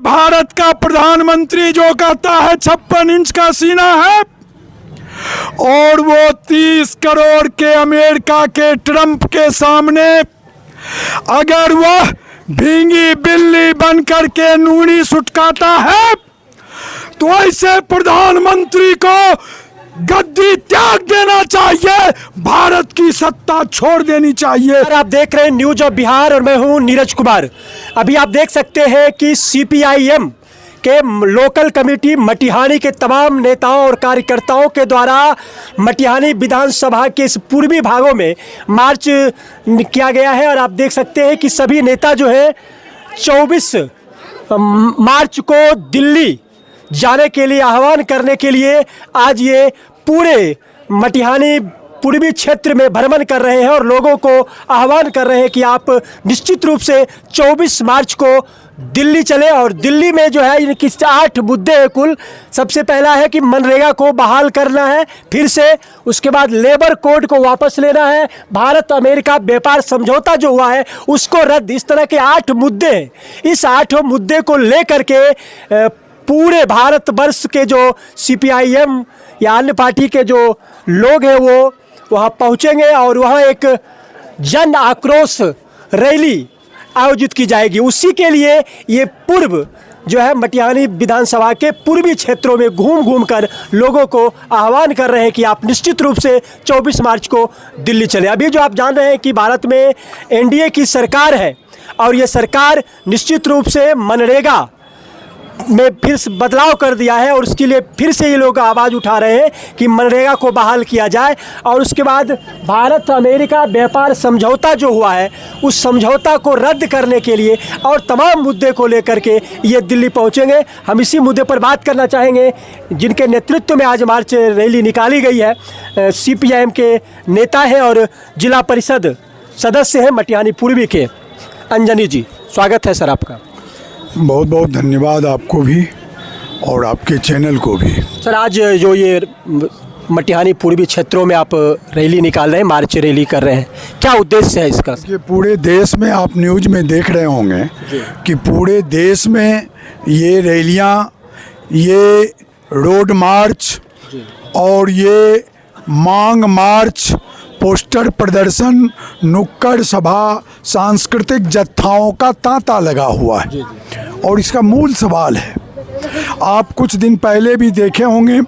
भारत का प्रधानमंत्री जो कहता है 56 इंच का सीना है और वो 30 करोड़ के अमेरिका के ट्रंप के सामने अगर वह भींगी बिल्ली बनकर के नूनी सुटकाता है तो ऐसे प्रधानमंत्री को गद्दी त्याग देना चाहिए, भारत की सत्ता छोड़ देनी चाहिए। आप देख रहे हैं न्यूज ऑफ बिहार और मैं हूं नीरज कुमार। अभी आप देख सकते हैं कि सीपीआईएम के लोकल कमेटी मटिहानी के तमाम नेताओं और कार्यकर्ताओं के द्वारा मटिहानी विधानसभा के इस पूर्वी भागों में मार्च किया गया है और आप देख सकते हैं कि सभी नेता जो है 24 मार्च को दिल्ली जाने के लिए आह्वान करने के लिए आज ये पूरे मटिहानी पूर्वी क्षेत्र में भ्रमण कर रहे हैं और लोगों को आह्वान कर रहे हैं कि आप निश्चित रूप से 24 मार्च को दिल्ली चले। और दिल्ली में जो है इनकी 8 मुद्दे हैं कुल। सबसे पहला है कि मनरेगा को बहाल करना है फिर से, उसके बाद लेबर कोड को वापस लेना है, भारत अमेरिका व्यापार समझौता जो हुआ है उसको रद्द, इस तरह के 8 मुद्दे हैं। इस 8 मुद्दे को लेकर के पूरे भारतवर्ष के जो सीपीआईएम या अन्य पार्टी के जो लोग हैं वो वहाँ पहुँचेंगे और वहाँ एक जन आक्रोश रैली आयोजित की जाएगी। उसी के लिए ये पूर्व जो है मटिहानी विधानसभा के पूर्वी क्षेत्रों में घूम घूम कर लोगों को आह्वान कर रहे हैं कि आप निश्चित रूप से 24 मार्च को दिल्ली चले। अभी जो आप जान रहे हैं कि भारत में एनडीए की सरकार है और ये सरकार निश्चित रूप से मनरेगा में फिर बदलाव कर दिया है और उसके लिए फिर से ये लोग आवाज़ उठा रहे हैं कि मनरेगा को बहाल किया जाए। और उसके बाद भारत अमेरिका व्यापार समझौता जो हुआ है उस समझौता को रद्द करने के लिए और तमाम मुद्दे को लेकर के ये दिल्ली पहुंचेंगे। हम इसी मुद्दे पर बात करना चाहेंगे जिनके नेतृत्व में आज मार्च रैली निकाली गई है। सीपीआईएम के नेता हैं और जिला परिषद सदस्य हैं मटिहानी पूर्वी के अंजनी जी। स्वागत है सर आपका। बहुत बहुत धन्यवाद आपको भी और आपके चैनल को भी। सर आज जो ये मटिहानी पूर्वी क्षेत्रों में आप रैली निकाल रहे हैं, मार्च रैली कर रहे हैं, क्या उद्देश्य है इसका? ये पूरे देश में आप न्यूज़ में देख रहे होंगे कि पूरे देश में ये रैलियाँ, ये रोड मार्च और ये मांग मार्च, पोस्टर प्रदर्शन, नुक्कड़ सभा, सांस्कृतिक जत्थाओं का तांता लगा हुआ है। और इसका मूल सवाल है, आप कुछ दिन पहले भी देखे होंगे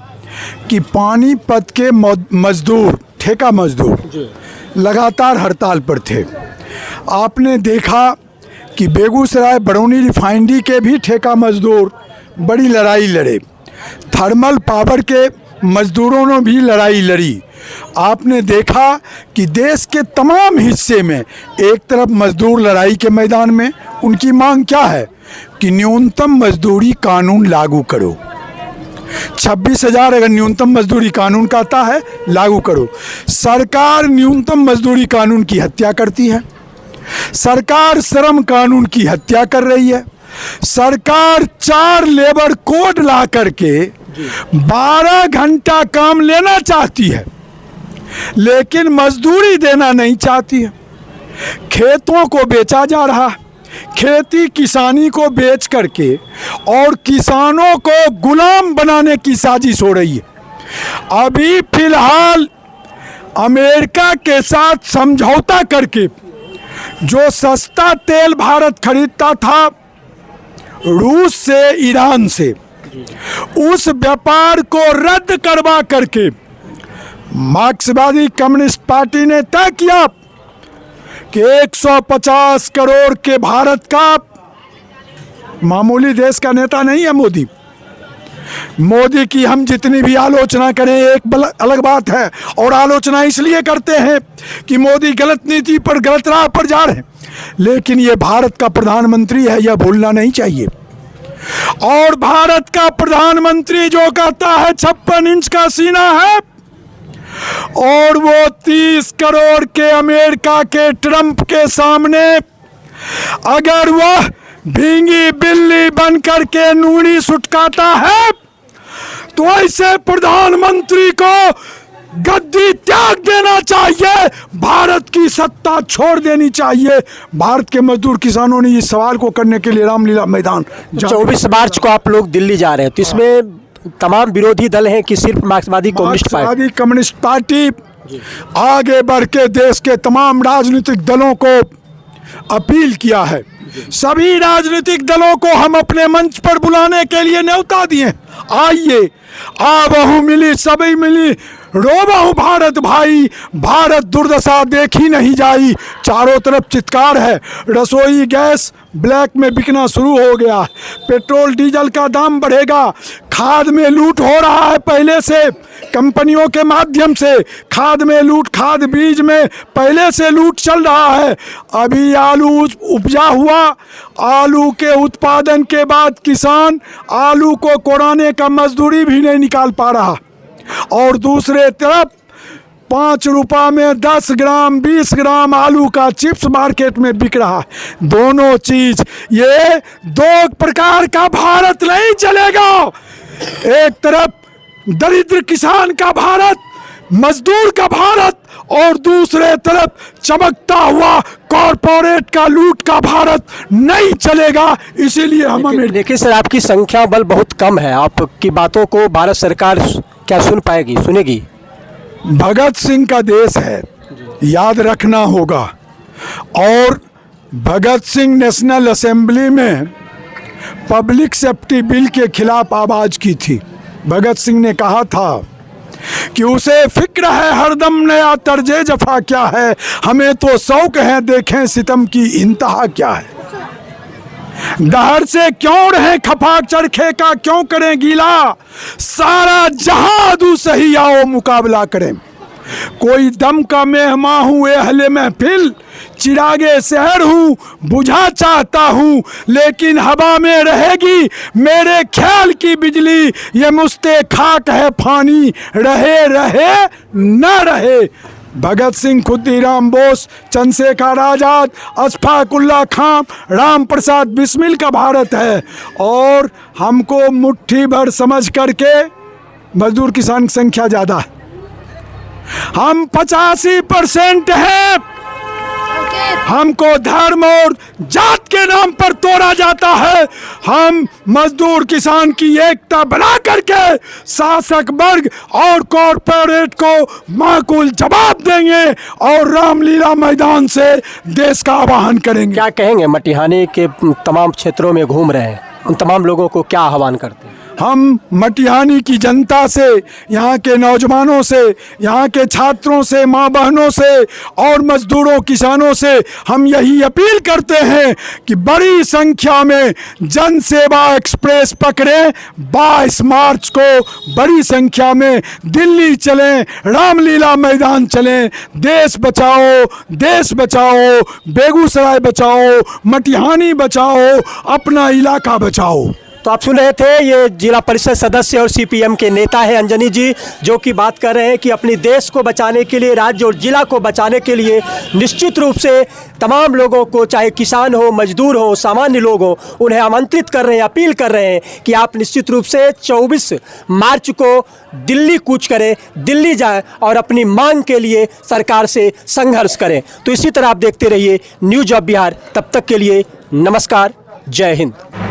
कि पानीपत के मजदूर, ठेका मजदूर लगातार हड़ताल पर थे। आपने देखा कि बेगूसराय बरौनी रिफाइनरी के भी ठेका मजदूर बड़ी लड़ाई लड़े, थर्मल पावर के मजदूरों ने भी लड़ाई लड़ी। आपने देखा कि देश के तमाम हिस्से में एक तरफ मजदूर लड़ाई के मैदान में, उनकी मांग क्या है कि न्यूनतम मजदूरी कानून लागू करो। 26,000 अगर न्यूनतम मजदूरी कानून कहता है लागू करो। सरकार न्यूनतम मजदूरी कानून की हत्या करती है, सरकार श्रम कानून की हत्या कर रही है, सरकार 4 लेबर कोड ला करके 12 घंटा काम लेना चाहती है लेकिन मजदूरी देना नहीं चाहती है। खेतों को बेचा जा रहा है, खेती किसानी को बेच करके और किसानों को गुलाम बनाने की साजिश हो रही है। अभी फिलहाल अमेरिका के साथ समझौता करके जो सस्ता तेल भारत खरीदता था रूस से, ईरान से, उस व्यापार को रद्द करवा करके मार्क्सवादी कम्युनिस्ट पार्टी ने तय किया कि 150 करोड़ के भारत का, मामूली देश का नेता नहीं है मोदी। मोदी की हम जितनी भी आलोचना करें एक अलग बात है, और आलोचना इसलिए करते हैं कि मोदी गलत नीति पर, गलत राह पर जा रहे हैं, लेकिन ये भारत का प्रधानमंत्री है, यह भूलना नहीं चाहिए। और भारत का प्रधानमंत्री जो कहता है 56 इंच का सीना है और वो 30 करोड़ के अमेरिका के ट्रंप के सामने अगर वह भींगी बिल्ली बनकर के नूनी सुटकाता है तो ऐसे प्रधानमंत्री को गद्दी त्याग देना चाहिए, भारत की सत्ता छोड़ देनी चाहिए। भारत के मजदूर किसानों ने इस सवाल को करने के लिए रामलीला मैदान 24 मार्च को आप लोग दिल्ली जा रहे हैं, तो इसमें तमाम विरोधी दल हैं कि सिर्फ मार्क्सवादी कम्युनिस्ट पार्टी आगे बढ़ के देश के तमाम राजनीतिक दलों को अपील किया है। सभी राजनीतिक दलों को हम अपने मंच पर बुलाने के लिए न्योता दिए। आइए, आवहु मिली सभी मिली, रोबहु भारत भाई, भारत दुर्दशा देखी नहीं जाई। चारों तरफ चित्कार है। रसोई गैस ब्लैक में बिकना शुरू हो गया, पेट्रोल डीजल का दाम बढ़ेगा, खाद में लूट हो रहा है पहले से, कंपनियों के माध्यम से खाद में लूट, खाद बीज में पहले से लूट चल रहा है। अभी आलू उपजा हुआ, आलू के उत्पादन के बाद किसान आलू को कोड़ाने का मजदूरी भी नहीं निकाल पा रहा, और दूसरे तरफ 5 रुपये में 10 ग्राम 20 ग्राम आलू का चिप्स मार्केट में बिक रहा है। दोनों चीज, ये दो प्रकार का भारत नहीं चलेगा। एक तरफ दरिद्र किसान का भारत, मजदूर का भारत, और दूसरे तरफ चमकता हुआ कॉरपोरेट का लूट का भारत नहीं चलेगा। इसीलिए हम देखिए सर, आपकी संख्या बल बहुत कम है, आपकी बातों को भारत सरकार क्या सुन पाएगी, सुनेगी? भगत सिंह का देश है, याद रखना होगा। और भगत सिंह नेशनल असेंबली में पब्लिक सेफ्टी बिल के खिलाफ आवाज की थी। भगत सिंह ने कहा था कि उसे फिक्र है हरदम नया तर्जे जफा क्या है, हमें तो शौक है देखें सितम की इंतहा क्या है। दहर से क्यों रहे खफा, चरखे का क्यों करें गीला, सारा जहां दू सही आओ मुकाबला करें। कोई दम का मेहमा हूँ अहले महफिल, चिरागे शहर हूँ बुझा चाहता हूँ, लेकिन हवा में रहेगी मेरे ख्याल की बिजली, ये मुस्ते खाक है फानी, रहे रहे न रहे। भगत सिंह, खुदीराम बोस, चंद्रशेखर आजाद, अशफाक उल्लाह खां, राम प्रसाद बिस्मिल का भारत है। और हमको मुट्ठी भर समझ करके, मजदूर किसान की संख्या ज़्यादा है, हम 85% हैं। हमको धर्म और जात के नाम पर तोड़ा जाता है। हम मजदूर किसान की एकता बना करके शासक वर्ग और कॉरपोरेट को माकूल जवाब देंगे और रामलीला मैदान से देश का आह्वान करेंगे। क्या कहेंगे, मटिहानी के तमाम क्षेत्रों में घूम रहे हैं, उन तमाम लोगों को क्या आह्वान करते हैं? हम मटिहानी की जनता से, यहाँ के नौजवानों से, यहाँ के छात्रों से, माँ बहनों से और मजदूरों किसानों से हम यही अपील करते हैं कि बड़ी संख्या में जन सेवा एक्सप्रेस पकड़ें। 22 मार्च को बड़ी संख्या में दिल्ली चलें, रामलीला मैदान चलें। देश बचाओ, देश बचाओ, बेगूसराय बचाओ, मटिहानी बचाओ, अपना इलाका बचाओ। तो आप सुन रहे थे, ये जिला परिषद सदस्य और सीपीएम के नेता हैं अंजनी जी, जो कि बात कर रहे हैं कि अपने देश को बचाने के लिए, राज्य और जिला को बचाने के लिए निश्चित रूप से तमाम लोगों को, चाहे किसान हो, मजदूर हो, सामान्य लोग हो, उन्हें आमंत्रित कर रहे हैं, अपील कर रहे हैं कि आप निश्चित रूप से 24 मार्च को दिल्ली कूच करें, दिल्ली जाएं और अपनी मांग के लिए सरकार से संघर्ष करें। तो इसी तरह आप देखते रहिए न्यूज़ ऑफ बिहार। तब तक के लिए नमस्कार, जय हिंद।